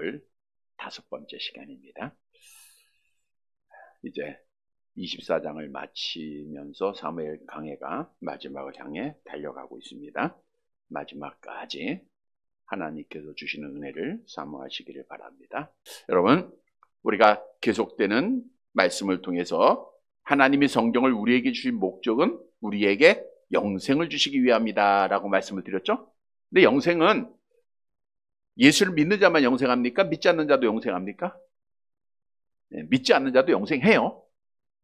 6개월 5번째 시간입니다. 이제 24장을 마치면서 사무엘 강해가 마지막을 향해 달려가고 있습니다. 마지막까지 하나님께서 주시는 은혜를 사모하시기를 바랍니다. 여러분, 우리가 계속되는 말씀을 통해서 하나님이 성경을 우리에게 주신 목적은 우리에게 영생을 주시기 위함이다 라고 말씀을 드렸죠. 근데 영생은 예수를 믿는 자만 영생합니까? 믿지 않는 자도 영생합니까? 네, 믿지 않는 자도 영생해요.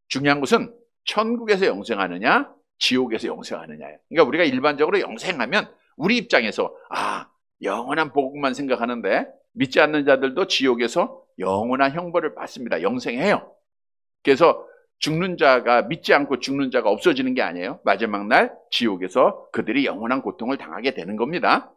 중요한 것은 천국에서 영생하느냐 지옥에서 영생하느냐예요. 그러니까 우리가 일반적으로 영생하면 우리 입장에서 영원한 복음만 생각하는데, 믿지 않는 자들도 지옥에서 영원한 형벌을 받습니다. 영생해요. 그래서 죽는 자가, 믿지 않고 죽는 자가 없어지는 게 아니에요. 마지막 날 지옥에서 그들이 영원한 고통을 당하게 되는 겁니다.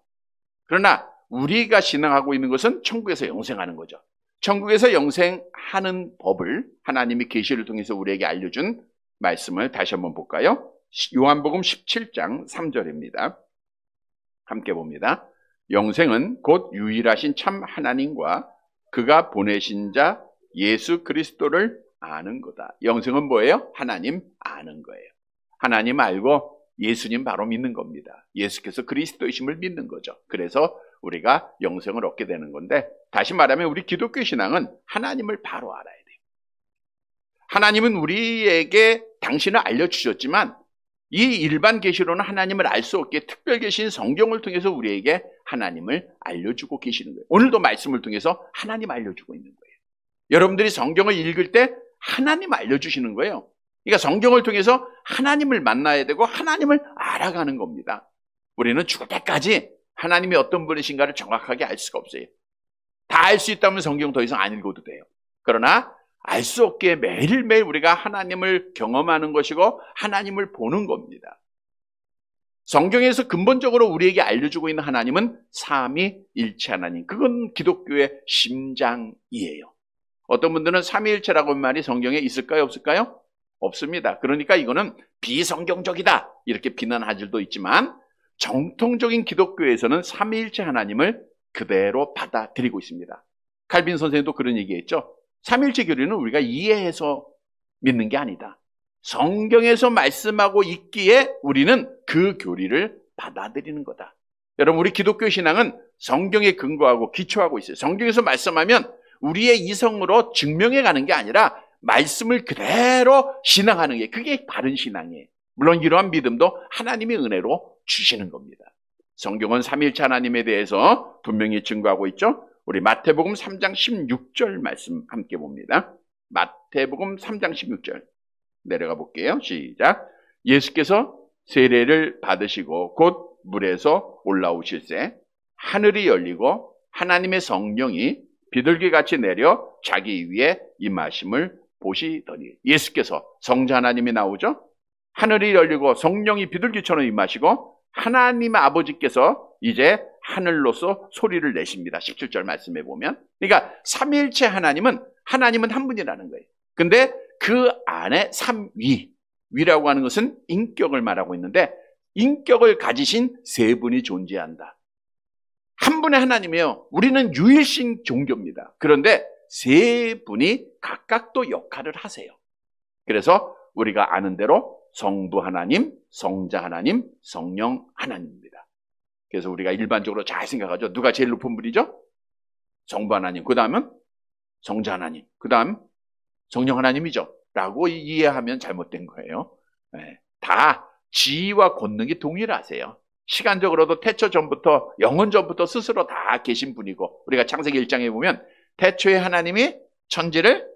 그러나 우리가 신앙하고 있는 것은 천국에서 영생하는 거죠. 천국에서 영생하는 법을 하나님이 계시를 통해서 우리에게 알려준 말씀을 다시 한번 볼까요? 요한복음 17장 3절입니다. 함께 봅니다. 영생은 곧 유일하신 참 하나님과 그가 보내신 자 예수 그리스도를 아는 거다. 영생은 뭐예요? 하나님 아는 거예요. 하나님 알고 예수님 바로 믿는 겁니다. 예수께서 그리스도이심을 믿는 거죠. 그래서 우리가 영생을 얻게 되는 건데, 다시 말하면 우리 기독교 신앙은 하나님을 바로 알아야 돼요. 하나님은 우리에게 당신을 알려주셨지만 이 일반 계시로는 하나님을 알 수 없게 특별 계신 성경을 통해서 우리에게 하나님을 알려주고 계시는 거예요. 오늘도 말씀을 통해서 하나님 알려주고 있는 거예요. 여러분들이 성경을 읽을 때 하나님 알려주시는 거예요. 그러니까 성경을 통해서 하나님을 만나야 되고 하나님을 알아가는 겁니다. 우리는 죽을 때까지 하나님이 어떤 분이신가를 정확하게 알 수가 없어요. 다 알 수 있다면 성경 더 이상 안 읽어도 돼요. 그러나 알 수 없게 매일매일 우리가 하나님을 경험하는 것이고 하나님을 보는 겁니다. 성경에서 근본적으로 우리에게 알려주고 있는 하나님은 삼위일체 하나님. 그건 기독교의 심장이에요. 어떤 분들은 삼위일체라고 하는 말이 성경에 있을까요? 없을까요? 없습니다. 그러니까 이거는 비성경적이다 이렇게 비난할 줄도 있지만, 정통적인 기독교에서는 삼위일체 하나님을 그대로 받아들이고 있습니다. 칼빈 선생님도 그런 얘기했죠. 삼위일체 교리는 우리가 이해해서 믿는 게 아니다. 성경에서 말씀하고 있기에 우리는 그 교리를 받아들이는 거다. 여러분, 우리 기독교 신앙은 성경에 근거하고 기초하고 있어요. 성경에서 말씀하면 우리의 이성으로 증명해 가는 게 아니라 말씀을 그대로 신앙하는 게, 그게 바른 신앙이에요. 물론 이러한 믿음도 하나님의 은혜로 주시는 겁니다. 성경은 삼위일체 하나님에 대해서 분명히 증거하고 있죠. 우리 마태복음 3장 16절 말씀 함께 봅니다. 마태복음 3장 16절 내려가 볼게요. 시작. 예수께서 세례를 받으시고 곧 물에서 올라오실새 하늘이 열리고 하나님의 성령이 비둘기같이 내려 자기 위에 임하심을 보시더니, 예수께서 성자 하나님이 나오죠. 하늘이 열리고 성령이 비둘기처럼 임하시고 하나님 아버지께서 이제 하늘로서 소리를 내십니다. 17절 말씀해 보면. 그러니까 삼위일체 하나님은 한 분이라는 거예요. 근데 그 안에 위라고 하는 것은 인격을 말하고 있는데, 인격을 가지신 세 분이 존재한다. 한 분의 하나님이에요. 우리는 유일신 종교입니다. 그런데 세 분이 각각 또 역할을 하세요. 그래서 우리가 아는 대로 성부 하나님, 성자 하나님, 성령 하나님입니다. 그래서 우리가 일반적으로 잘 생각하죠. 누가 제일 높은 분이죠? 성부 하나님, 그 다음은 성자 하나님, 그 다음 성령 하나님이죠 라고 이해하면 잘못된 거예요. 네. 다 지위와 권능이 동일하세요. 시간적으로도 태초 전부터, 영원 전부터 스스로 다 계신 분이고, 우리가 창세기 1장에 보면 태초에 하나님이 천지를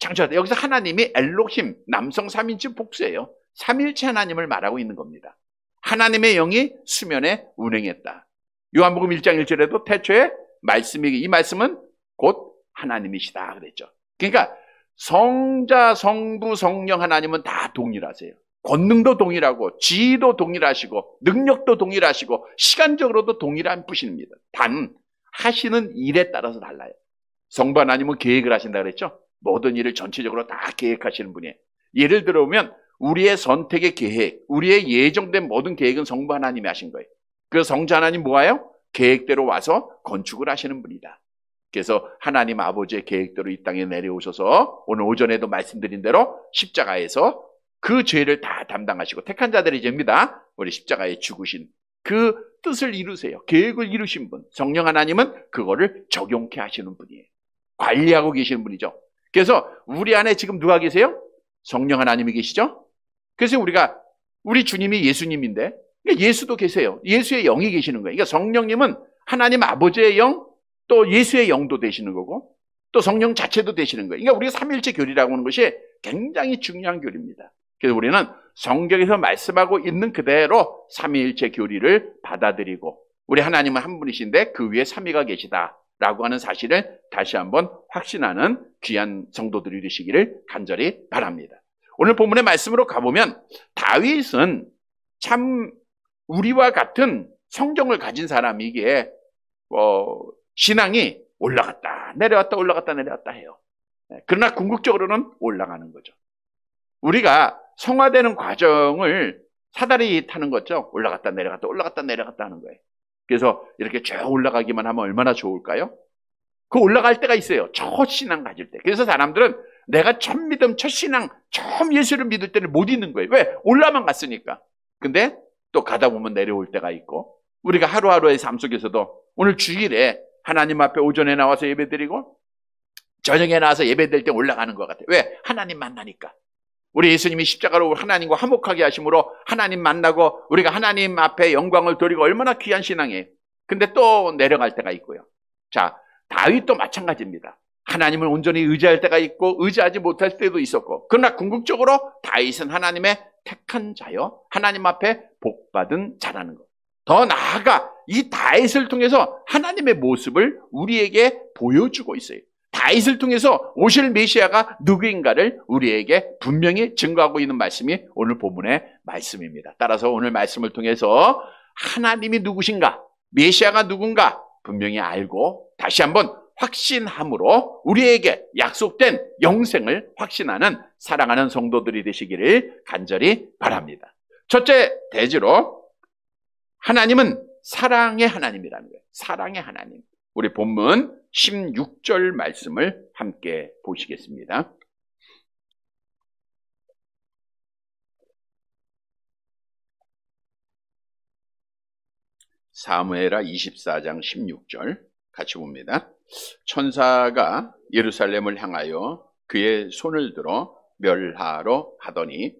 창조하다. 여기서 하나님이 엘로힘, 남성 3인칭 복수예요. 삼위일체 하나님을 말하고 있는 겁니다. 하나님의 영이 수면에 운행했다. 요한복음 1장 1절에도 태초에 말씀이, 이 말씀은 곧 하나님이시다 그랬죠. 그러니까 성자, 성부, 성령 하나님은 다 동일하세요. 권능도 동일하고 지위도 동일하시고 능력도 동일하시고 시간적으로도 동일한 분입니다. 단 하시는 일에 따라서 달라요. 성부 하나님은 계획을 하신다 그랬죠. 모든 일을 전체적으로 다 계획하시는 분이에요. 예를 들어보면 우리의 선택의 계획, 우리의 예정된 모든 계획은 성부 하나님이 하신 거예요. 그 성자 하나님 뭐예요? 계획대로 와서 건축을 하시는 분이다. 그래서 하나님 아버지의 계획대로 이 땅에 내려오셔서 오늘 오전에도 말씀드린 대로 십자가에서 그 죄를 다 담당하시고 택한 자들의 죄입니다. 우리 십자가에 죽으신 그 뜻을 이루세요. 계획을 이루신 분, 성령 하나님은 그거를 적용케 하시는 분이에요. 관리하고 계시는 분이죠. 그래서 우리 안에 지금 누가 계세요? 성령 하나님이 계시죠? 그래서 우리 주님이 예수님인데 예수도 계세요. 예수의 영이 계시는 거예요. 그러니까 성령님은 하나님 아버지의 영, 또 예수의 영도 되시는 거고 또 성령 자체도 되시는 거예요. 그러니까 우리가 삼위일체 교리라고 하는 것이 굉장히 중요한 교리입니다. 그래서 우리는 성경에서 말씀하고 있는 그대로 삼위일체 교리를 받아들이고 우리 하나님은 한 분이신데 그 위에 삼위가 계시다라고 하는 사실을 다시 한번 확신하는 귀한 성도들이 되시기를 간절히 바랍니다. 오늘 본문의 말씀으로 가보면 다윗은 참 우리와 같은 성경을 가진 사람이기에 신앙이 올라갔다 내려왔다 올라갔다 내려왔다 해요. 그러나 궁극적으로는 올라가는 거죠. 우리가 성화되는 과정을 사다리 타는 거죠. 올라갔다 내려갔다 올라갔다 내려갔다 하는 거예요. 그래서 이렇게 쭉 올라가기만 하면 얼마나 좋을까요? 그 올라갈 때가 있어요. 첫 신앙 가질 때. 그래서 사람들은 내가 첫 믿음, 첫 신앙, 처음 예수를 믿을 때는 못 있는 거예요. 왜? 올라만 갔으니까. 근데 또 가다 보면 내려올 때가 있고 우리가 하루하루의 삶 속에서도 오늘 주일에 하나님 앞에 오전에 나와서 예배드리고 저녁에 나와서 예배드릴 때 올라가는 것 같아요. 왜? 하나님 만나니까. 우리 예수님이 십자가로 하나님과 화목하게 하심으로 하나님 만나고 우리가 하나님 앞에 영광을 돌리고 얼마나 귀한 신앙이에요. 근데 또 내려갈 때가 있고요. 자, 다윗도 마찬가지입니다. 하나님을 온전히 의지할 때가 있고 의지하지 못할 때도 있었고 그러나 궁극적으로 다윗은 하나님의 택한 자요. 하나님 앞에 복받은 자라는 것. 더 나아가 이 다윗을 통해서 하나님의 모습을 우리에게 보여주고 있어요. 다윗을 통해서 오실 메시아가 누구인가를 우리에게 분명히 증거하고 있는 말씀이 오늘 본문의 말씀입니다. 따라서 오늘 말씀을 통해서 하나님이 누구신가, 메시아가 누군가 분명히 알고 다시 한번 확신함으로 우리에게 약속된 영생을 확신하는 사랑하는 성도들이 되시기를 간절히 바랍니다. 첫째 대지로 하나님은 사랑의 하나님이라는 거예요. 사랑의 하나님. 우리 본문 16절 말씀을 함께 보시겠습니다. 사무엘하 24장 16절 같이 봅니다. 천사가 예루살렘을 향하여 그의 손을 들어 멸하러 하더니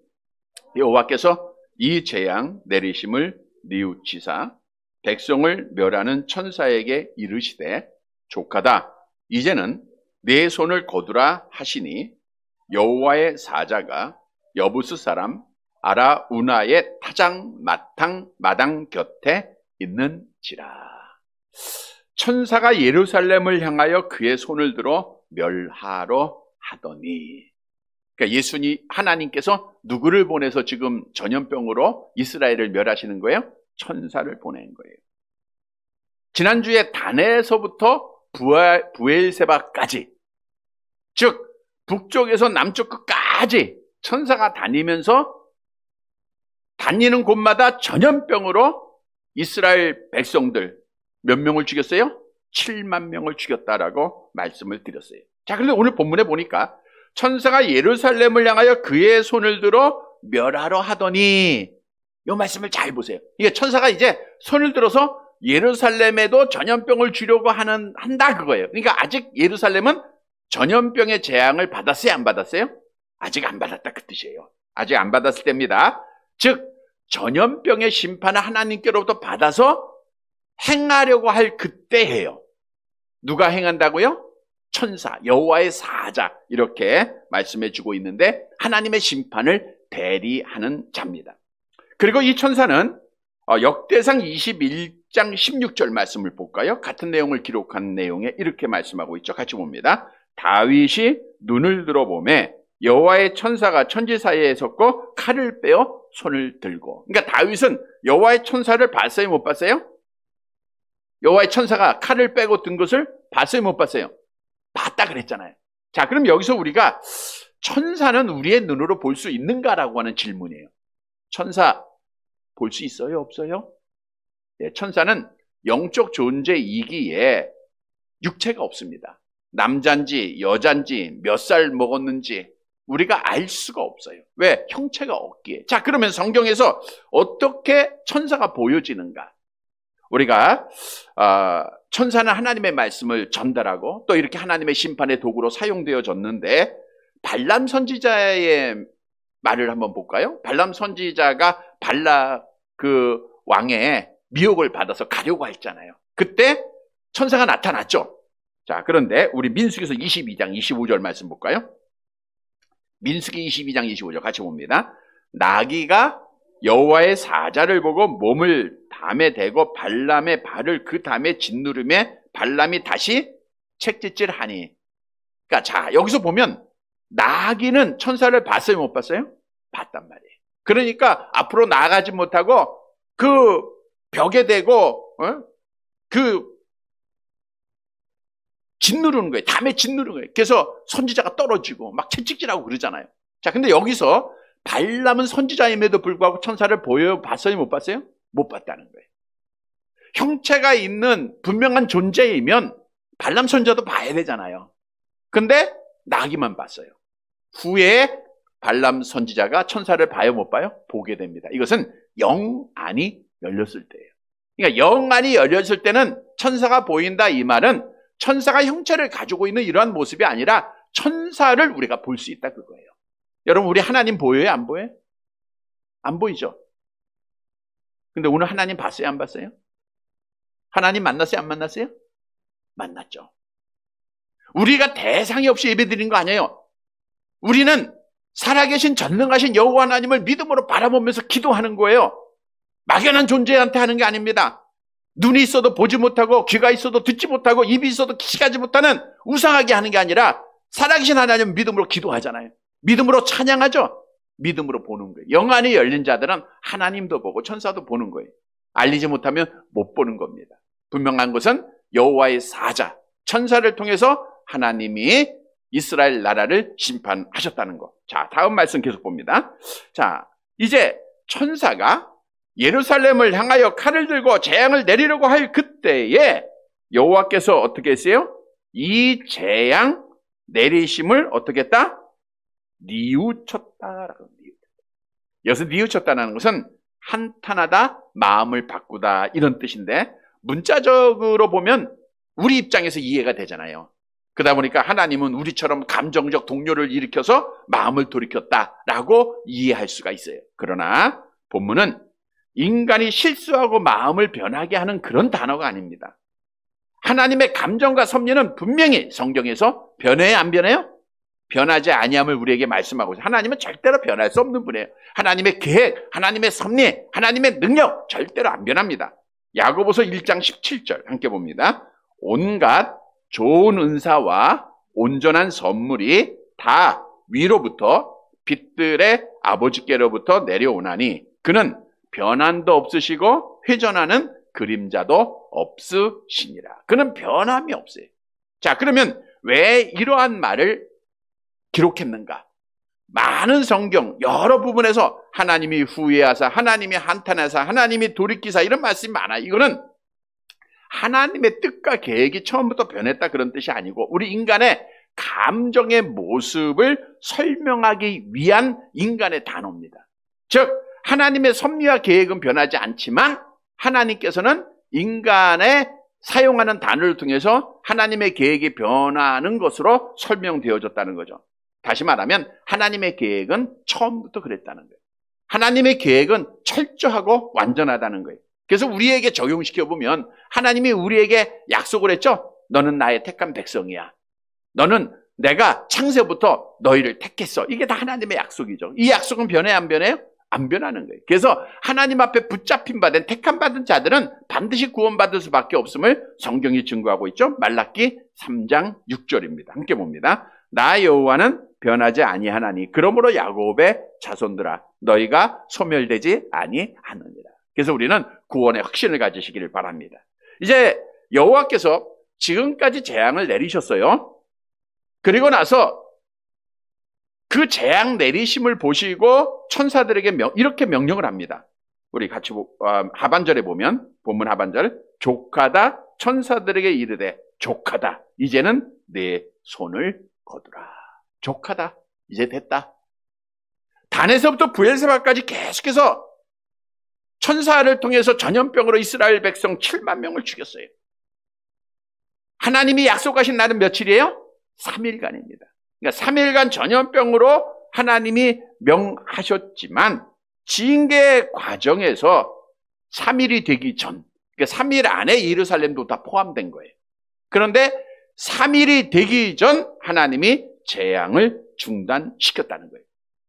여호와께서 이 재앙 내리심을 뉘우치사 백성을 멸하는 천사에게 이르시되 족하다 이제는 내 손을 거두라 하시니 여호와의 사자가 여부스 사람 아라우나의 타장 마당 곁에 있는지라. 천사가 예루살렘을 향하여 그의 손을 들어 멸하러 하더니, 그러니까 예수님 하나님께서 누구를 보내서 지금 전염병으로 이스라엘을 멸하시는 거예요? 천사를 보낸 거예요. 지난주에 단에서부터 부엘세바까지, 즉 북쪽에서 남쪽 끝까지 천사가 다니면서 다니는 곳마다 전염병으로 이스라엘 백성들 몇 명을 죽였어요? 7만 명을 죽였다라고 말씀을 드렸어요. 자, 그런데 오늘 본문에 보니까 천사가 예루살렘을 향하여 그의 손을 들어 멸하러 하더니, 이 말씀을 잘 보세요. 이게 천사가 이제 손을 들어서 예루살렘에도 전염병을 주려고 한다 그거예요. 그러니까 아직 예루살렘은 전염병의 재앙을 받았어요, 안 받았어요? 아직 안 받았다 그 뜻이에요. 아직 안 받았을 때입니다. 즉 전염병의 심판을 하나님께로부터 받아서 행하려고 할 그때예요. 누가 행한다고요? 천사, 여호와의 사자, 이렇게 말씀해 주고 있는데 하나님의 심판을 대리하는 자입니다. 그리고 이 천사는 역대상 21장 16절 말씀을 볼까요? 같은 내용을 기록한 내용에 이렇게 말씀하고 있죠. 같이 봅니다. 다윗이 눈을 들어보매 여호와의 천사가 천지 사이에 섰고 칼을 빼어 손을 들고. 그러니까 다윗은 여호와의 천사를 봤어요, 못 봤어요? 여호와의 천사가 칼을 빼고 든 것을 봤어요, 못 봤어요? 봤다 그랬잖아요. 자, 그럼 여기서 우리가 천사는 우리의 눈으로 볼 수 있는가라고 하는 질문이에요. 천사 볼 수 있어요, 없어요? 네, 천사는 영적 존재이기에 육체가 없습니다. 남잔지 여잔지 몇 살 먹었는지 우리가 알 수가 없어요. 왜? 형체가 없기에. 자, 그러면 성경에서 어떻게 천사가 보여지는가? 우리가 천사는 하나님의 말씀을 전달하고 또 이렇게 하나님의 심판의 도구로 사용되어졌는데, 발람 선지자의 말을 한번 볼까요? 발람 선지자가 발락 그 왕의 미혹을 받아서 가려고 했잖아요. 그때 천사가 나타났죠. 자, 그런데 우리 민수기서 22장 25절 말씀 볼까요? 민수기 22장 25절 같이 봅니다. 나귀가 여호와의 사자를 보고 몸을 담에 대고 발람의 발을 그 담에 짓누르매 발람이 다시 책짓질하니. 그러니까 자, 여기서 보면 나귀는 천사를 봤어요, 못 봤어요? 봤단 말이에요. 그러니까 앞으로 나아가지 못하고 그 벽에 대고 그 짓누르는 거예요. 담에 짓누르는 거예요. 그래서 선지자가 떨어지고 막 채찍질하고 그러잖아요. 자, 근데 여기서 발람은 선지자임에도 불구하고 천사를 봤어요, 못 봤어요? 못 봤다는 거예요. 형체가 있는 분명한 존재이면 발람 선지자도 봐야 되잖아요. 근데 나귀만 봤어요. 후에 발람 선지자가 천사를 봐요, 못 봐요? 보게 됩니다. 이것은 영안이 열렸을 때예요. 그러니까 영안이 열렸을 때는 천사가 보인다, 이 말은 천사가 형체를 가지고 있는 이러한 모습이 아니라 천사를 우리가 볼 수 있다, 그거예요. 여러분, 우리 하나님 보여요, 안 보여요? 안 보이죠? 근데 오늘 하나님 봤어요, 안 봤어요? 하나님 만났어요, 안 만났어요? 만났죠. 우리가 대상이 없이 예배드린 거 아니에요. 우리는 살아계신 전능하신 여호와 하나님을 믿음으로 바라보면서 기도하는 거예요. 막연한 존재한테 하는 게 아닙니다. 눈이 있어도 보지 못하고 귀가 있어도 듣지 못하고 입이 있어도 기가지 못하는 우상하게 하는 게 아니라 살아계신 하나님을 믿음으로 기도하잖아요. 믿음으로 찬양하죠. 믿음으로 보는 거예요. 영안이 열린 자들은 하나님도 보고 천사도 보는 거예요. 알리지 못하면 못 보는 겁니다. 분명한 것은 여호와의 사자, 천사를 통해서 하나님이 이스라엘 나라를 심판하셨다는 것. 자, 다음 말씀 계속 봅니다. 자, 이제 천사가 예루살렘을 향하여 칼을 들고 재앙을 내리려고 할 그때에 여호와께서 어떻게 했어요? 이 재앙 내리심을 어떻게 했다? 뉘우쳤다라고. 여기서 뉘우쳤다는 것은 한탄하다, 마음을 바꾸다, 이런 뜻인데, 문자적으로 보면 우리 입장에서 이해가 되잖아요. 그러다 보니까 하나님은 우리처럼 감정적 동요를 일으켜서 마음을 돌이켰다라고 이해할 수가 있어요. 그러나 본문은 인간이 실수하고 마음을 변하게 하는 그런 단어가 아닙니다. 하나님의 감정과 섭리는 분명히 성경에서 변해요, 안 변해요? 변하지 아니함을 우리에게 말씀하고 있어요. 하나님은 절대로 변할 수 없는 분이에요. 하나님의 계획, 하나님의 섭리, 하나님의 능력 절대로 안 변합니다. 야고보서 1장 17절 함께 봅니다. 온갖 좋은 은사와 온전한 선물이 다 위로부터 빛들의 아버지께로부터 내려오나니 그는 변함도 없으시고 회전하는 그림자도 없으시니라. 그는 변함이 없어요. 자, 그러면 왜 이러한 말을 기록했는가? 많은 성경 여러 부분에서 하나님이 후회하사, 하나님이 한탄하사, 하나님이 돌이키사, 이런 말씀이 많아요. 이거는 하나님의 뜻과 계획이 처음부터 변했다, 그런 뜻이 아니고 우리 인간의 감정의 모습을 설명하기 위한 인간의 단어입니다. 즉 하나님의 섭리와 계획은 변하지 않지만 하나님께서는 인간의 사용하는 단어를 통해서 하나님의 계획이 변하는 것으로 설명되어졌다는 거죠. 다시 말하면 하나님의 계획은 처음부터 그랬다는 거예요. 하나님의 계획은 철저하고 완전하다는 거예요. 그래서 우리에게 적용시켜보면 하나님이 우리에게 약속을 했죠. 너는 나의 택한 백성이야. 너는 내가 창세부터 너희를 택했어. 이게 다 하나님의 약속이죠. 이 약속은 변해, 안 변해요? 안 변하는 거예요. 그래서 하나님 앞에 붙잡힌 받은, 택한 받은 자들은 반드시 구원받을 수밖에 없음을 성경이 증거하고 있죠. 말라기 3장 6절입니다. 함께 봅니다. 나 여호와는 변하지 아니하나니 그러므로 야곱의 자손들아 너희가 소멸되지 아니하느니라. 그래서 우리는 구원의 확신을 가지시기를 바랍니다. 이제 여호와께서 지금까지 재앙을 내리셨어요. 그리고 나서 그 재앙 내리심을 보시고 천사들에게 이렇게 명령을 합니다. 우리 같이 하반절에 보면 본문 하반절 족하다 천사들에게 이르되 족하다. 이제는 내 손을 거두라. 족하다. 이제 됐다. 단에서부터 브엘세바까지 계속해서 천사를 통해서 전염병으로 이스라엘 백성 7만 명을 죽였어요. 하나님이 약속하신 날은 며칠이에요? 3일간입니다. 그러니까 3일간 전염병으로 하나님이 명하셨지만 징계 과정에서 3일이 되기 전, 그러니까 3일 안에 예루살렘도 다 포함된 거예요. 그런데 3일이 되기 전 하나님이 재앙을 중단시켰다는 거예요.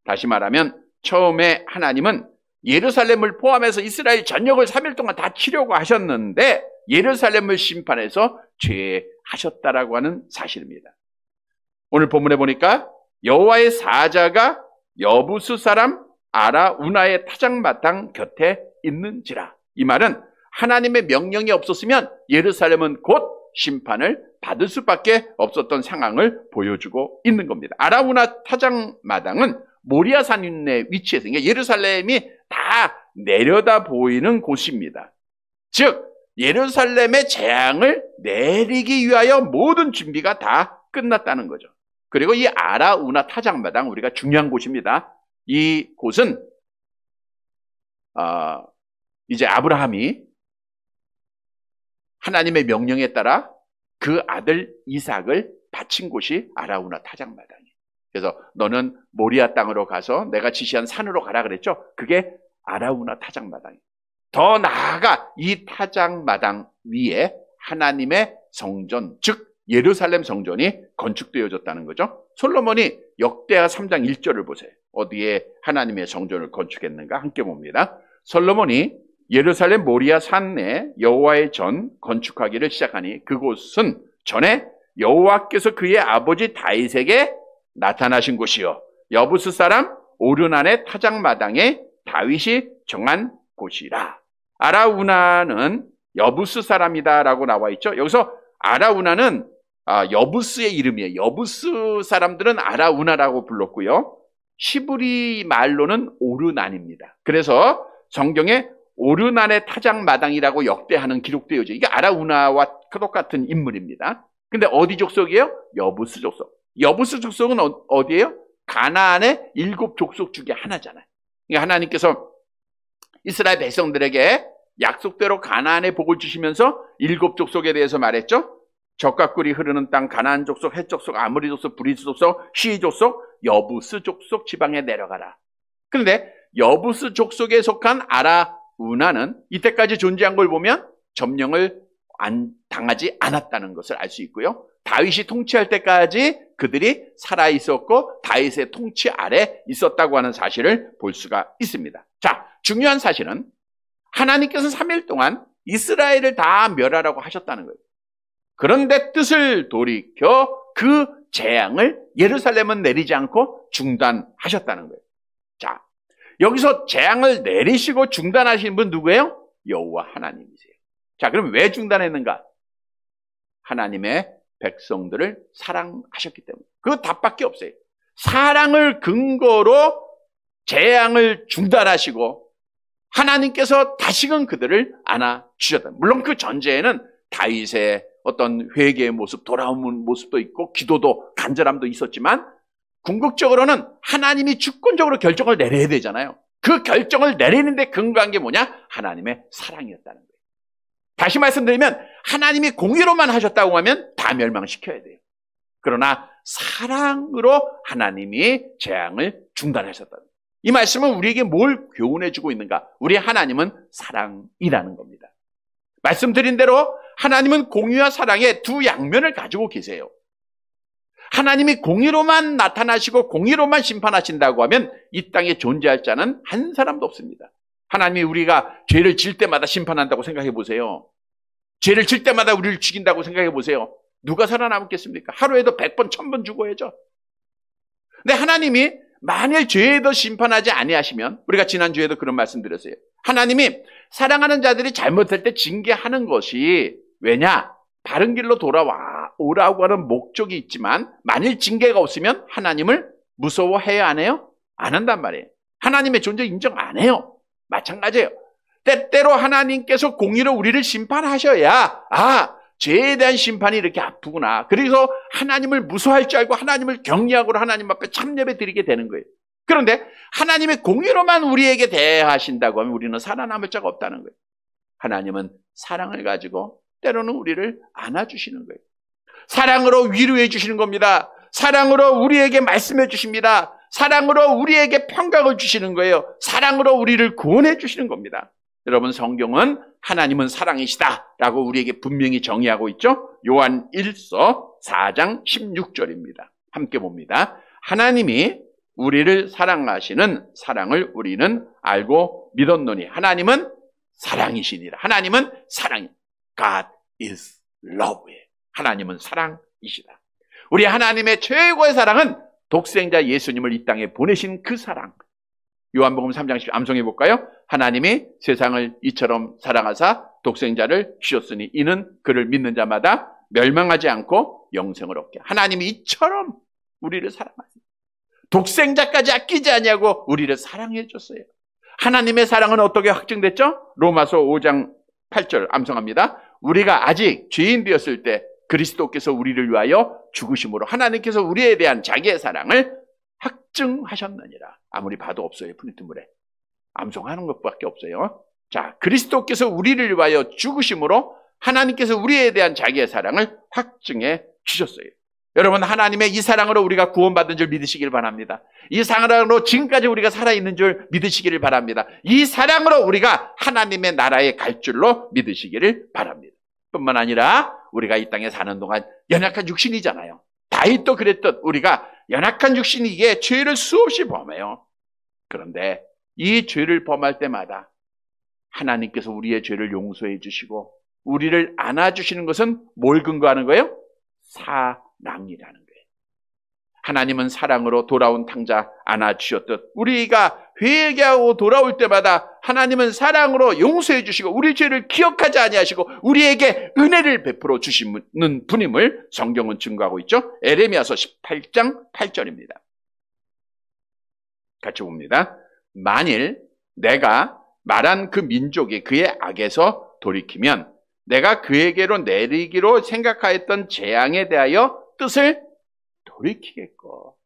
다시 말하면 처음에 하나님은 예루살렘을 포함해서 이스라엘 전역을 3일 동안 다 치려고 하셨는데 예루살렘을 심판해서 죄하셨다라고 하는 사실입니다. 오늘 본문에 보니까 여호와의 사자가 여부스 사람 아라우나의 타작마당 곁에 있는지라. 이 말은 하나님의 명령이 없었으면 예루살렘은 곧 심판을 받을 수밖에 없었던 상황을 보여주고 있는 겁니다. 아라우나 타작마당은 모리아산에 위치해서, 그러니까 예루살렘이 다 내려다 보이는 곳입니다. 즉 예루살렘의 재앙을 내리기 위하여 모든 준비가 다 끝났다는 거죠. 그리고 이 아라우나 타작마당, 우리가 중요한 곳입니다. 이 곳은 이제 아브라함이 하나님의 명령에 따라 그 아들 이삭을 바친 곳이 아라우나 타작마당이에요. 그래서 너는 모리아 땅으로 가서 내가 지시한 산으로 가라 그랬죠. 그게 아라우나 타작마당이에요. 더 나아가 이 타작마당 위에 하나님의 성전, 즉 예루살렘 성전이 건축되어졌다는 거죠. 솔로몬이 역대하 3장 1절을 보세요. 어디에 하나님의 성전을 건축했는가 함께 봅니다. 솔로몬이 예루살렘 모리아 산에 여호와의 전 건축하기를 시작하니 그곳은 전에 여호와께서 그의 아버지 다윗에게 나타나신 곳이요 여부스 사람 오르난의 타작마당에 다윗이 정한 곳이라. 아라우나는 여부스 사람이다라고 나와 있죠. 여기서 아라우나는 여부스의 이름이에요. 여부스 사람들은 아라우나라고 불렀고요. 시브리 말로는 오르난입니다. 그래서 성경에 오르난의 타작마당이라고 역대하는 기록되어져. 이게 아라우나와 똑같은 인물입니다. 근데 어디 족속이에요? 여부스 족속. 여부스 족속은 어디예요? 가나안의 7족속 중에 하나잖아요. 그러니까 하나님께서 이스라엘 백성들에게 약속대로 가나안의 복을 주시면서 7족속에 대해서 말했죠. 젖과 꿀이 흐르는 땅, 가나안 족속, 헷 족속, 아모리 족속, 브리스 족속, 시위 족속, 여부스 족속 지방에 내려가라. 그런데 여부스 족속에 속한 아라우나는 이때까지 존재한 걸 보면 점령을 당하지 않았다는 것을 알 수 있고요. 다윗이 통치할 때까지 그들이 살아있었고 다윗의 통치 아래 있었다고 하는 사실을 볼 수가 있습니다. 자, 중요한 사실은 하나님께서 3일 동안 이스라엘을 다 멸하라고 하셨다는 거예요. 그런데 뜻을 돌이켜 그 재앙을 예루살렘은 내리지 않고 중단하셨다는 거예요. 자, 여기서 재앙을 내리시고 중단하신 분 누구예요? 여호와 하나님이세요. 자, 그럼 왜 중단했는가? 하나님의 백성들을 사랑하셨기 때문에. 그 답밖에 없어요. 사랑을 근거로 재앙을 중단하시고 하나님께서 다시금 그들을 안아주셨다. 물론 그 전제에는 다윗의 어떤 회개의 모습, 돌아오는 모습도 있고 기도도 간절함도 있었지만 궁극적으로는 하나님이 주권적으로 결정을 내려야 되잖아요. 그 결정을 내리는데 근거한 게 뭐냐? 하나님의 사랑이었다는 거예요. 다시 말씀드리면 하나님이 공의로만 하셨다고 하면 다 멸망시켜야 돼요. 그러나 사랑으로 하나님이 재앙을 중단하셨다는 거예요. 이 말씀은 우리에게 뭘 교훈해주고 있는가? 우리 하나님은 사랑이라는 겁니다. 말씀드린 대로 하나님은 공의와 사랑의 두 양면을 가지고 계세요. 하나님이 공의로만 나타나시고 공의로만 심판하신다고 하면 이 땅에 존재할 자는 한 사람도 없습니다. 하나님이 우리가 죄를 질 때마다 심판한다고 생각해 보세요. 죄를 질 때마다 우리를 죽인다고 생각해 보세요. 누가 살아남겠습니까? 하루에도 100번, 1000번 죽어야죠. 근데 하나님이 만일 죄에도 심판하지 아니하시면, 우리가 지난주에도 그런 말씀 드렸어요. 하나님이 사랑하는 자들이 잘못할 때 징계하는 것이 왜냐? 바른 길로 오라고 하는 목적이 있지만 만일 징계가 없으면 하나님을 무서워해야 안 해요? 안 한단 말이에요. 하나님의 존재 인정 안 해요. 마찬가지예요. 때때로 하나님께서 공의로 우리를 심판하셔야 죄에 대한 심판이 이렇게 아프구나. 그래서 하나님을 무서워할 줄 알고 하나님을 경외하고 하나님 앞에 참예배 드리게 되는 거예요. 그런데 하나님의 공의로만 우리에게 대하신다고 하면 우리는 살아남을 자가 없다는 거예요. 하나님은 사랑을 가지고 때로는 우리를 안아주시는 거예요. 사랑으로 위로해 주시는 겁니다. 사랑으로 우리에게 말씀해 주십니다. 사랑으로 우리에게 평강을 주시는 거예요. 사랑으로 우리를 구원해 주시는 겁니다. 여러분, 성경은 하나님은 사랑이시다라고 우리에게 분명히 정의하고 있죠. 요한 1서 4장 16절입니다. 함께 봅니다. 하나님이 우리를 사랑하시는 사랑을 우리는 알고 믿었노니 하나님은 사랑이시니라. 하나님은 사랑이. God is love. 하나님은 사랑이시다. 우리 하나님의 최고의 사랑은 독생자 예수님을 이 땅에 보내신 그 사랑. 요한복음 3장 10절 암송해 볼까요? 하나님이 세상을 이처럼 사랑하사 독생자를 주셨으니 이는 그를 믿는 자마다 멸망하지 않고 영생을 얻게. 하나님이 이처럼 우리를 사랑하십니다. 독생자까지 아끼지 아니하고 우리를 사랑해 줬어요. 하나님의 사랑은 어떻게 확증됐죠? 로마서 5장 8절 암송합니다. 우리가 아직 죄인 되었을 때 그리스도께서 우리를 위하여 죽으심으로 하나님께서 우리에 대한 자기의 사랑을 확증하셨느니라. 아무리 봐도 없어요. 플리트물에 암송하는 것밖에 없어요. 자, 그리스도께서 우리를 위하여 죽으심으로 하나님께서 우리에 대한 자기의 사랑을 확증해 주셨어요. 여러분, 하나님의 이 사랑으로 우리가 구원받은 줄 믿으시길 바랍니다. 이 사랑으로 지금까지 우리가 살아있는 줄 믿으시기를 바랍니다. 이 사랑으로 우리가 하나님의 나라에 갈 줄로 믿으시기를 바랍니다. 뿐만 아니라 우리가 이 땅에 사는 동안 연약한 육신이잖아요. 다윗도 그랬듯 우리가 연약한 육신이기에 죄를 수없이 범해요. 그런데 이 죄를 범할 때마다 하나님께서 우리의 죄를 용서해 주시고 우리를 안아주시는 것은 뭘 근거하는 거예요? 사랑이라는 거예요. 하나님은 사랑으로 돌아온 탕자 안아주셨듯 우리가 회개하고 돌아올 때마다 하나님은 사랑으로 용서해 주시고 우리 죄를 기억하지 아니하시고 우리에게 은혜를 베풀어 주시는 분임을 성경은 증거하고 있죠. 에레미야서 18장 8절입니다. 같이 봅니다. 만일 내가 말한 그 민족이 그의 악에서 돌이키면 내가 그에게로 내리기로 생각하였던 재앙에 대하여 뜻을 돌이키겠고.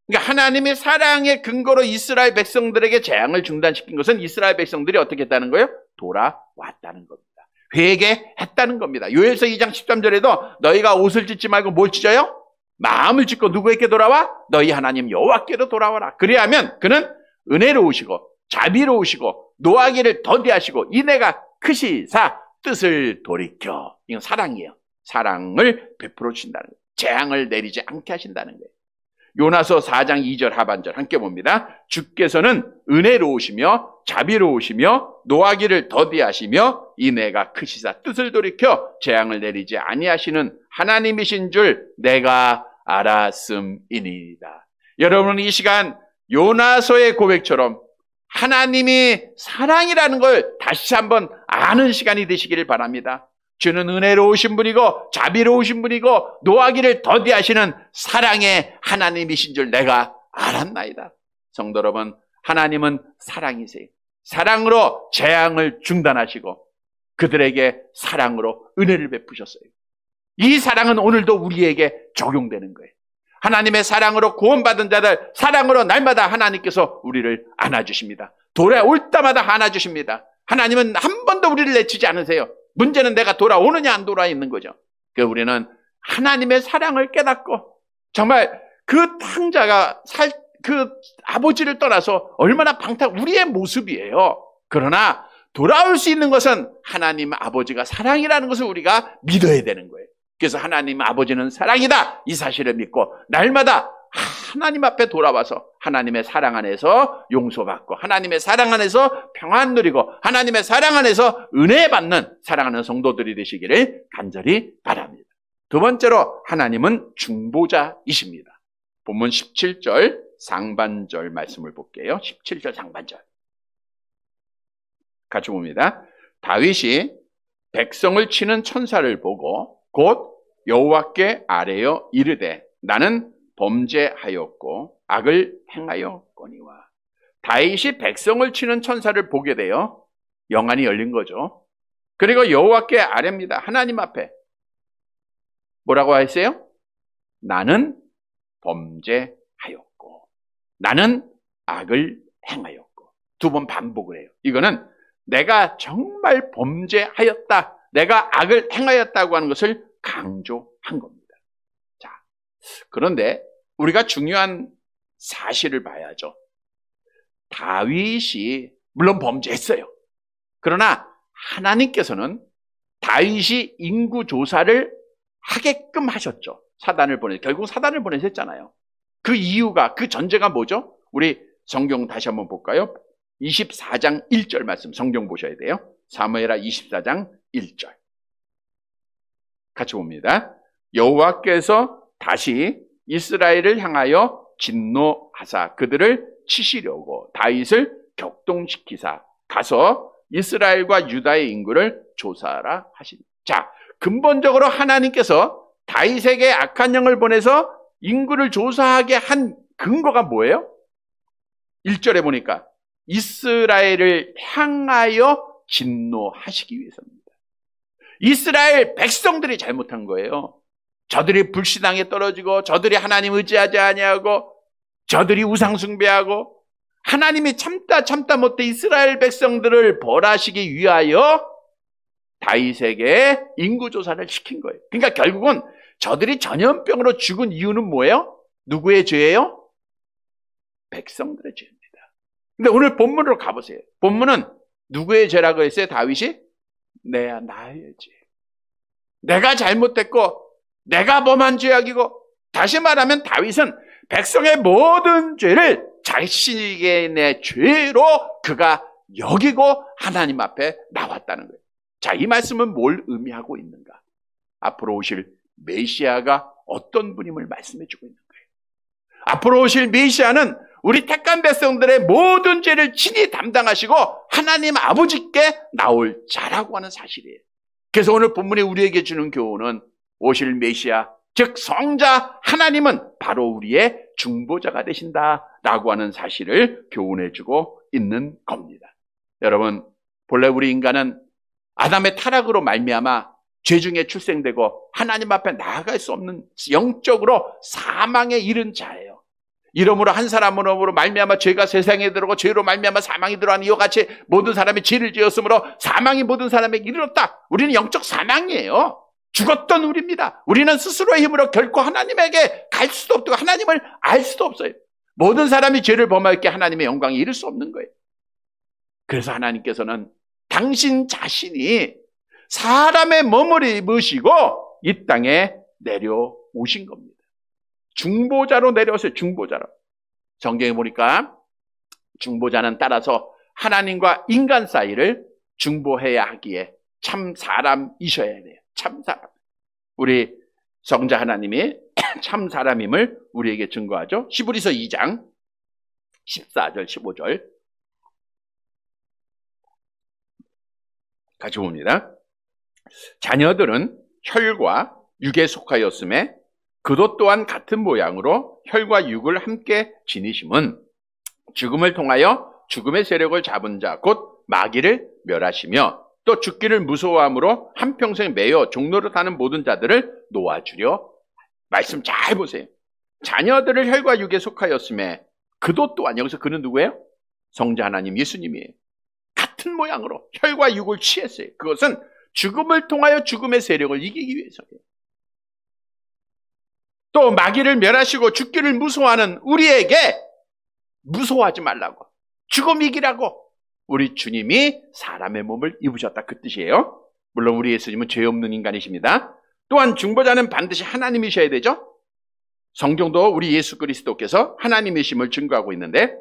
그러니까 하나님의 사랑의 근거로 이스라엘 백성들에게 재앙을 중단시킨 것은 이스라엘 백성들이 어떻게 했다는 거예요? 돌아왔다는 겁니다. 회개했다는 겁니다. 요엘서 2장 13절에도 너희가 옷을 찢지 말고 뭘 찢어요? 마음을 찢고 누구에게 돌아와? 너희 하나님 여호와께로 돌아와라. 그리하면 그는 은혜로우시고 자비로우시고 노하기를 더디하시고 인애가 크시사 뜻을 돌이켜. 이건 사랑이에요. 사랑을 베풀어 주신다는 거예요. 재앙을 내리지 않게 하신다는 거예요. 요나서 4장 2절 하반절 함께 봅니다. 주께서는 은혜로우시며 자비로우시며 노하기를 더디하시며 인애가 크시사 뜻을 돌이켜 재앙을 내리지 아니하시는 하나님이신 줄 내가 알았음이니이다. 여러분, 이 시간 요나서의 고백처럼 하나님이 사랑이라는 걸 다시 한번 아는 시간이 되시기를 바랍니다. 주는 은혜로우신 분이고 자비로우신 분이고 노하기를 더디하시는 사랑의 하나님이신 줄 내가 알았나이다. 성도 여러분, 하나님은 사랑이세요. 사랑으로 재앙을 중단하시고 그들에게 사랑으로 은혜를 베푸셨어요. 이 사랑은 오늘도 우리에게 적용되는 거예요. 하나님의 사랑으로 구원받은 자들, 사랑으로 날마다 하나님께서 우리를 안아주십니다. 돌아올 때마다 안아주십니다. 하나님은 한 번도 우리를 내치지 않으세요. 문제는 내가 돌아오느냐 안 돌아와 있는 거죠. 그래서 우리는 하나님의 사랑을 깨닫고 정말 그 탕자가 그 아버지를 떠나서 얼마나 우리의 모습이에요. 그러나 돌아올 수 있는 것은 하나님 아버지가 사랑이라는 것을 우리가 믿어야 되는 거예요. 그래서 하나님 아버지는 사랑이다, 이 사실을 믿고 날마다 하나님 앞에 돌아와서 하나님의 사랑 안에서 용서받고 하나님의 사랑 안에서 평안 누리고 하나님의 사랑 안에서 은혜 받는 사랑하는 성도들이 되시기를 간절히 바랍니다. 두 번째로 하나님은 중보자이십니다. 본문 17절 상반절 말씀을 볼게요. 17절 상반절 같이 봅니다. 다윗이 백성을 치는 천사를 보고 곧 여호와께 아뢰어 이르되 나는 범죄하였고 악을 행하였거니와. 다윗이 백성을 치는 천사를 보게 되어 영안이 열린 거죠. 그리고 여호와께 아뢰입니다. 하나님 앞에 뭐라고 했어요? 나는 범죄하였고 나는 악을 행하였고. 두 번 반복을 해요. 이거는 내가 정말 범죄하였다, 내가 악을 행하였다고 하는 것을 강조한 겁니다. 자, 그런데 우리가 중요한 사실을 봐야죠. 다윗이 물론 범죄했어요. 그러나 하나님께서는 다윗이 인구조사를 하게끔 하셨죠. 사단을 결국 사단을 보내셨잖아요. 그 이유가, 그 전제가 뭐죠? 우리 성경 다시 한번 볼까요? 24장 1절 말씀 성경 보셔야 돼요. 사무엘하 24장 1절 같이 봅니다. 여호와께서 다시 이스라엘을 향하여 진노하사 그들을 치시려고 다윗을 격동시키사 가서 이스라엘과 유다의 인구를 조사하라 하시니. 자, 근본적으로 하나님께서 다윗에게 악한 영을 보내서 인구를 조사하게 한 근거가 뭐예요? 1절에 보니까 이스라엘을 향하여 진노하시기 위해서입니다. 이스라엘 백성들이 잘못한 거예요. 저들이 불신앙에 떨어지고 저들이 하나님 의지하지 아니하고 저들이 우상 숭배하고 하나님이 참다 못해 이스라엘 백성들을 벌하시기 위하여 다윗에게 인구조사를 시킨 거예요. 그러니까 결국은 저들이 전염병으로 죽은 이유는 뭐예요? 누구의 죄예요? 백성들의 죄입니다. 근데 오늘 본문으로 가보세요. 본문은 누구의 죄라고 했어요? 다윗이? 나의 죄. 내가 잘못했고 내가 범한 죄악이고, 다시 말하면 다윗은 백성의 모든 죄를 자신의 죄로 그가 여기고 하나님 앞에 나왔다는 거예요. 자, 이 말씀은 뭘 의미하고 있는가? 앞으로 오실 메시아가 어떤 분임을 말씀해 주고 있는 거예요. 앞으로 오실 메시아는 우리 택한 백성들의 모든 죄를 친히 담당하시고 하나님 아버지께 나올 자라고 하는 사실이에요. 그래서 오늘 본문이 우리에게 주는 교훈은 오실 메시아, 즉 성자 하나님은 바로 우리의 중보자가 되신다라고 하는 사실을 교훈해주고 있는 겁니다. 여러분, 본래 우리 인간은 아담의 타락으로 말미암아 죄 중에 출생되고 하나님 앞에 나아갈 수 없는 영적으로 사망에 이른 자예요. 이러므로 한 사람으로 말미암아 죄가 세상에 들어오고 죄로 말미암아 사망이 들어가는 이와 같이 모든 사람이 죄를 지었으므로 사망이 모든 사람에게 이르렀다. 우리는 영적 사망이에요. 죽었던 우리입니다. 우리는 스스로의 힘으로 결코 하나님에게 갈 수도 없고 하나님을 알 수도 없어요. 모든 사람이 죄를 범할 때 하나님의 영광에 이를 수 없는 거예요. 그래서 하나님께서는 당신 자신이 사람의 몸을 입으시고 이 땅에 내려오신 겁니다. 중보자로 내려오세요. 중보자로. 성경에 보니까 중보자는 따라서 하나님과 인간 사이를 중보해야 하기에 참 사람이셔야 돼요. 참 사람. 우리 성자 하나님이 참 사람임을 우리에게 증거하죠. 히브리서 2장 14절 15절 같이 봅니다. 자녀들은 혈과 육에 속하였음에 그도 또한 같은 모양으로 혈과 육을 함께 지니심은 죽음을 통하여 죽음의 세력을 잡은 자 곧 마귀를 멸하시며 또 죽기를 무서워함으로 한평생 매여 종로를 타는 모든 자들을 놓아주려. 말씀 잘 보세요. 자녀들을 혈과 육에 속하였음에 그도 또한, 여기서 그는 누구예요? 성자 하나님 예수님이에요. 같은 모양으로 혈과 육을 취했어요. 그것은 죽음을 통하여 죽음의 세력을 이기기 위해서예요. 또 마귀를 멸하시고 죽기를 무서워하는 우리에게 무서워하지 말라고, 죽음 이기라고 우리 주님이 사람의 몸을 입으셨다, 그 뜻이에요. 물론 우리 예수님은 죄 없는 인간이십니다. 또한 중보자는 반드시 하나님이셔야 되죠. 성경도 우리 예수 그리스도께서 하나님이심을 증거하고 있는데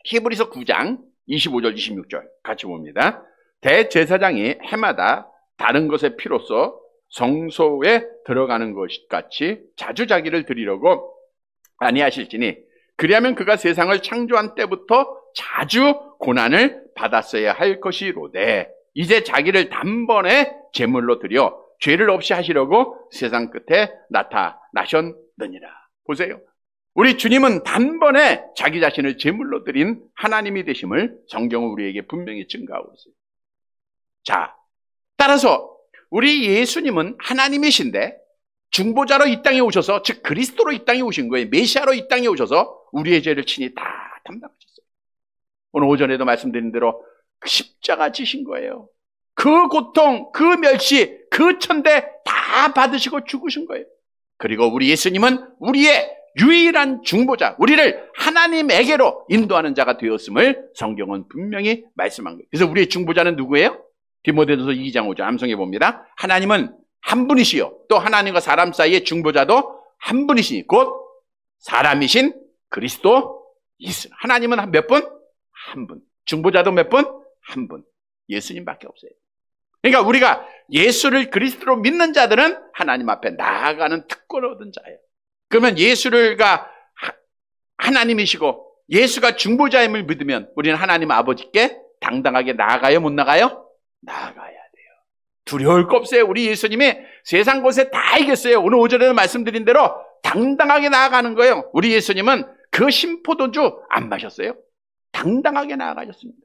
히브리서 9장 25절 26절 같이 봅니다. 대제사장이 해마다 다른 것의 피로써 성소에 들어가는 것 같이 자주 자기를 드리려고 아니하실지니 그리하면 그가 세상을 창조한 때부터 자주 고난을 받았어야 할 것이로되 이제 자기를 단번에 제물로 드려 죄를 없이 하시려고 세상 끝에 나타나셨느니라. 보세요. 우리 주님은 단번에 자기 자신을 제물로 드린 하나님이 되심을 성경은 우리에게 분명히 증거하고 있어요. 자, 따라서 우리 예수님은 하나님이신데 중보자로 이 땅에 오셔서, 즉 그리스도로 이 땅에 오신 거예요. 메시아로 이 땅에 오셔서 우리의 죄를 친히 다 담당하셨어요. 오늘 오전에도 말씀드린 대로 십자가 지신 거예요. 그 고통, 그 멸시, 그 천대 다 받으시고 죽으신 거예요. 그리고 우리 예수님은 우리의 유일한 중보자, 우리를 하나님에게로 인도하는 자가 되었음을 성경은 분명히 말씀한 거예요. 그래서 우리의 중보자는 누구예요? 디모데전서 2장 5절 암송해 봅니다. 하나님은 한 분이시요, 또 하나님과 사람 사이의 중보자도 한 분이시니 곧 사람이신 그리스도 예수. 하나님은 몇 분? 한 분. 중보자도 몇 분? 한 분. 예수님밖에 없어요. 그러니까 우리가 예수를 그리스도로 믿는 자들은 하나님 앞에 나아가는 특권을 얻은 자예요. 그러면 예수가 하나님이시고 예수가 중보자임을 믿으면 우리는 하나님 아버지께 당당하게 나아가요? 못 나가요? 나아가야 돼요. 두려울 거 없어요. 우리 예수님이 세상 곳에 다 이겼어요. 오늘 오전에도 말씀드린 대로 당당하게 나아가는 거예요. 우리 예수님은 그 심포도주 안 마셨어요. 당당하게 나아가셨습니다.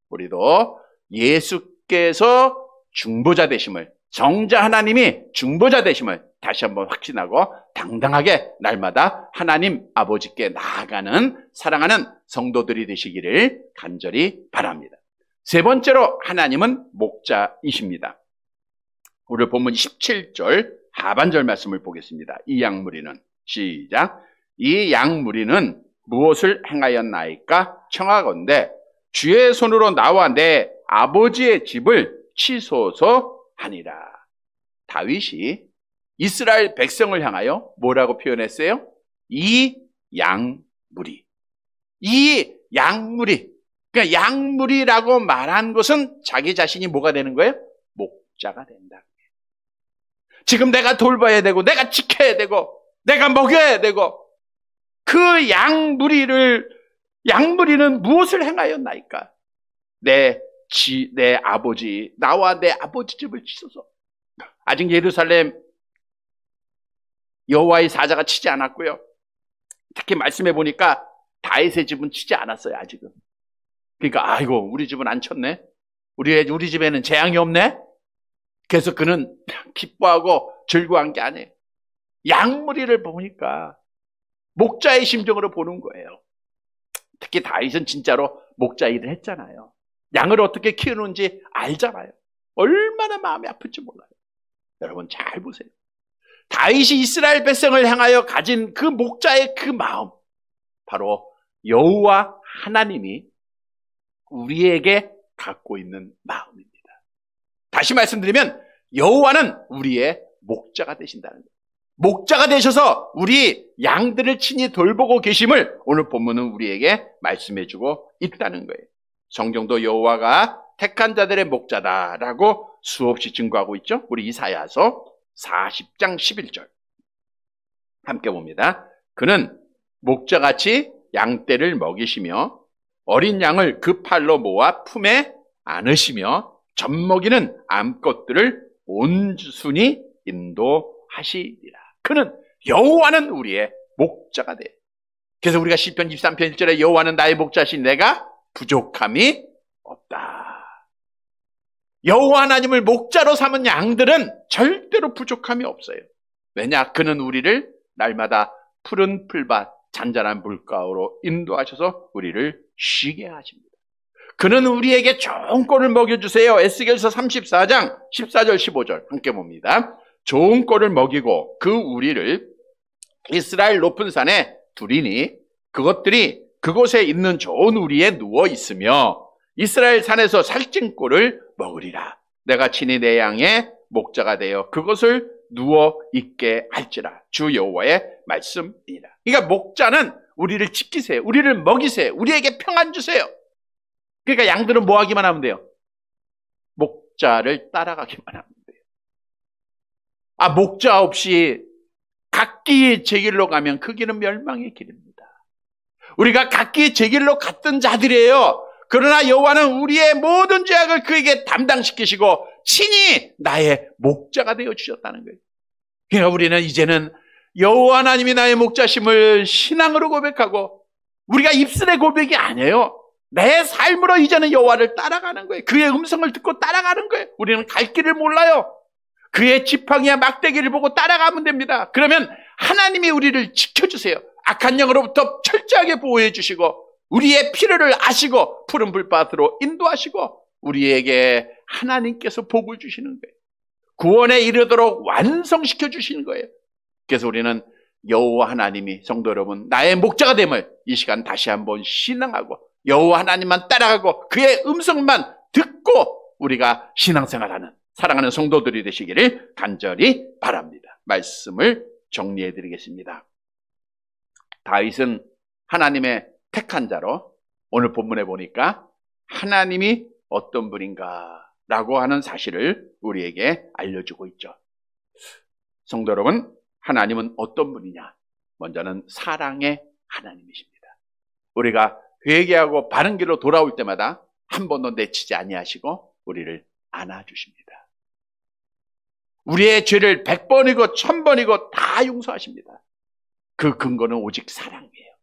우리도 예수께서 중보자 되심을, 정자 하나님이 중보자 되심을 다시 한번 확신하고 당당하게 날마다 하나님 아버지께 나아가는 사랑하는 성도들이 되시기를 간절히 바랍니다. 세 번째로 하나님은 목자이십니다. 오늘 본문 17절 하반절 말씀을 보겠습니다. 이 양무리는, 시작. 이 양무리는 무엇을 행하였나이까? 청하건대 주의 손으로 나와 내 아버지의 집을 치소서 하니라. 다윗이 이스라엘 백성을 향하여 뭐라고 표현했어요? 이 양무리. 이 양무리. 그러니까 양무리라고 말한 것은 자기 자신이 뭐가 되는 거예요? 목자가 된다. 지금 내가 돌봐야 되고, 내가 지켜야 되고, 내가 먹여야 되고, 그 양무리는 무엇을 행하였나이까? 내 아버지, 나와 내 아버지 집을 치소서. 아직 예루살렘 여호와의 사자가 치지 않았고요. 특히 말씀해 보니까 다윗의 집은 치지 않았어요, 아직은. 그러니까 아이고, 우리 집은 안 쳤네. 우리 집에는 재앙이 없네. 그래서 그는 기뻐하고 즐거워한 게 아니에요. 양무리를 보니까 목자의 심정으로 보는 거예요. 특히 다윗은 진짜로 목자 일을 했잖아요. 양을 어떻게 키우는지 알잖아요. 얼마나 마음이 아픈지 몰라요. 여러분 잘 보세요. 다윗이 이스라엘 백성을 향하여 가진 그 목자의 그 마음, 바로 여호와 하나님이 우리에게 갖고 있는 마음입니다. 다시 말씀드리면 여호와는 우리의 목자가 되신다는 거예요. 목자가 되셔서 우리 양들을 친히 돌보고 계심을 오늘 본문은 우리에게 말씀해주고 있다는 거예요. 성경도 여호와가 택한 자들의 목자다라고 수없이 증거하고 있죠. 우리 이사야서 40장 11절 함께 봅니다. 그는 목자같이 양떼를 먹이시며 어린 양을 그 팔로 모아 품에 안으시며 젖먹이는 암것들을 온순히 인도하시리라. 그는 여호와는 우리의 목자가 돼. 그래서 우리가 시편 23편 1절에 여호와는 나의 목자신 내가 부족함이 없다. 여호와 하나님을 목자로 삼은 양들은 절대로 부족함이 없어요. 왜냐? 그는 우리를 날마다 푸른 풀밭 잔잔한 물가로 인도하셔서 우리를 쉬게 하십니다. 그는 우리에게 좋은 꼴을 먹여주세요. 에스겔서 34장 14절 15절 함께 봅니다. 좋은 꼴을 먹이고 그 우리를 이스라엘 높은 산에 두리니 그것들이 그곳에 있는 좋은 우리에 누워 있으며 이스라엘 산에서 살찐 꼴을 먹으리라. 내가 친히 내 양의 목자가 되어 그것을 누워 있게 할지라. 주 여호와의 말씀이니라. 그러니까 목자는 우리를 지키세요. 우리를 먹이세요. 우리에게 평안 주세요. 그러니까 양들은 뭐 하기만 하면 돼요? 목자를 따라가기만 하면 돼요. 목자 없이 각기 제 길로 가면 그 길은 멸망의 길입니다. 우리가 각기 제 길로 갔던 자들이에요. 그러나 여호와는 우리의 모든 죄악을 그에게 담당시키시고 친히 나의 목자가 되어 주셨다는 거예요. 그러니까 우리는 이제는 여호와 하나님이 나의 목자심을 신앙으로 고백하고 우리가 입술의 고백이 아니에요. 내 삶으로 이제는 여호와를 따라가는 거예요. 그의 음성을 듣고 따라가는 거예요. 우리는 갈 길을 몰라요. 그의 지팡이와 막대기를 보고 따라가면 됩니다. 그러면 하나님이 우리를 지켜주세요. 악한 영으로부터 철저하게 보호해 주시고 우리의 필요를 아시고 푸른 불밭으로 인도하시고 우리에게 하나님께서 복을 주시는 거예요. 구원에 이르도록 완성시켜 주시는 거예요. 그래서 우리는 여호와 하나님이, 성도 여러분, 나의 목자가 됨을 이 시간 다시 한번 신앙하고 여호와 하나님만 따라가고 그의 음성만 듣고 우리가 신앙생활하는 사랑하는 성도들이 되시기를 간절히 바랍니다. 말씀을 정리해 드리겠습니다. 다윗은 하나님의 택한 자로 오늘 본문에 보니까 하나님이 어떤 분인가 라고 하는 사실을 우리에게 알려주고 있죠. 성도 여러분, 하나님은 어떤 분이냐? 먼저는 사랑의 하나님이십니다. 우리가 회개하고 바른 길로 돌아올 때마다 한 번도 내치지 아니하시고 우리를 안아주십니다. 우리의 죄를 100번이고 1000번이고 다 용서하십니다. 그 근거는 오직 사랑이에요.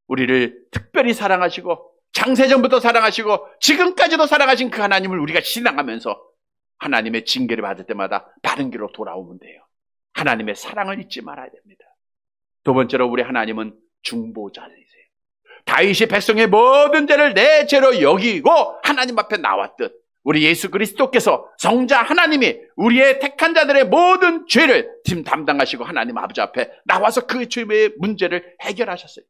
우리를 특별히 사랑하시고 창세전부터 사랑하시고 지금까지도 사랑하신 그 하나님을 우리가 신앙하면서 하나님의 징계를 받을 때마다 바른 길로 돌아오면 돼요. 하나님의 사랑을 잊지 말아야 됩니다. 두 번째로 우리 하나님은 중보자이세요. 다윗이 백성의 모든 죄를 내 죄로 여기고 하나님 앞에 나왔듯 우리 예수 그리스도께서 성자 하나님이 우리의 택한 자들의 모든 죄를 지금 담당하시고 하나님 아버지 앞에 나와서 그 죄의 문제를 해결하셨어요.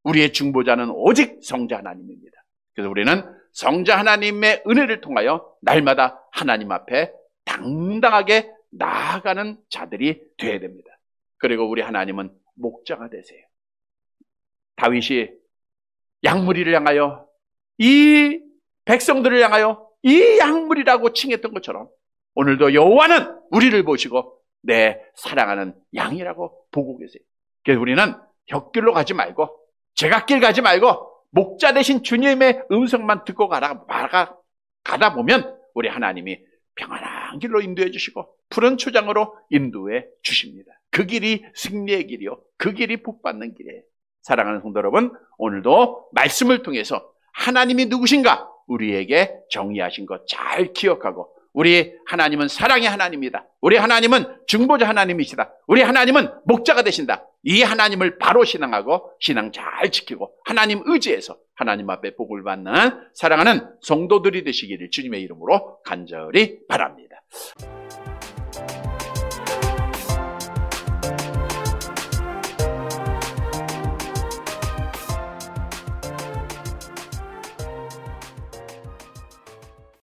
우리의 중보자는 오직 성자 하나님입니다. 그래서 우리는 성자 하나님의 은혜를 통하여 날마다 하나님 앞에 당당하게 나아가는 자들이 되어야 됩니다. 그리고 우리 하나님은 목자가 되세요. 다윗이 양무리를 향하여 이 백성들을 향하여 이 양무리라고 칭했던 것처럼 오늘도 여호와는 우리를 보시고 내 사랑하는 양이라고 보고 계세요. 그래서 우리는 홧길로 가지 말고 제갓길 가지 말고 목자 되신 주님의 음성만 듣고 가다 보면 우리 하나님이 평안한 길로 인도해 주시고 푸른 초장으로 인도해 주십니다. 그 길이 승리의 길이요, 그 길이 복받는 길이에요. 사랑하는 성도 여러분, 오늘도 말씀을 통해서 하나님이 누구신가 우리에게 정의하신 것 잘 기억하고 우리 하나님은 사랑의 하나님이다. 우리 하나님은 중보자 하나님이시다. 우리 하나님은 목자가 되신다. 이 하나님을 바로 신앙하고 신앙 잘 지키고 하나님 의지해서 하나님 앞에 복을 받는 사랑하는 성도들이 되시기를 주님의 이름으로 간절히 바랍니다.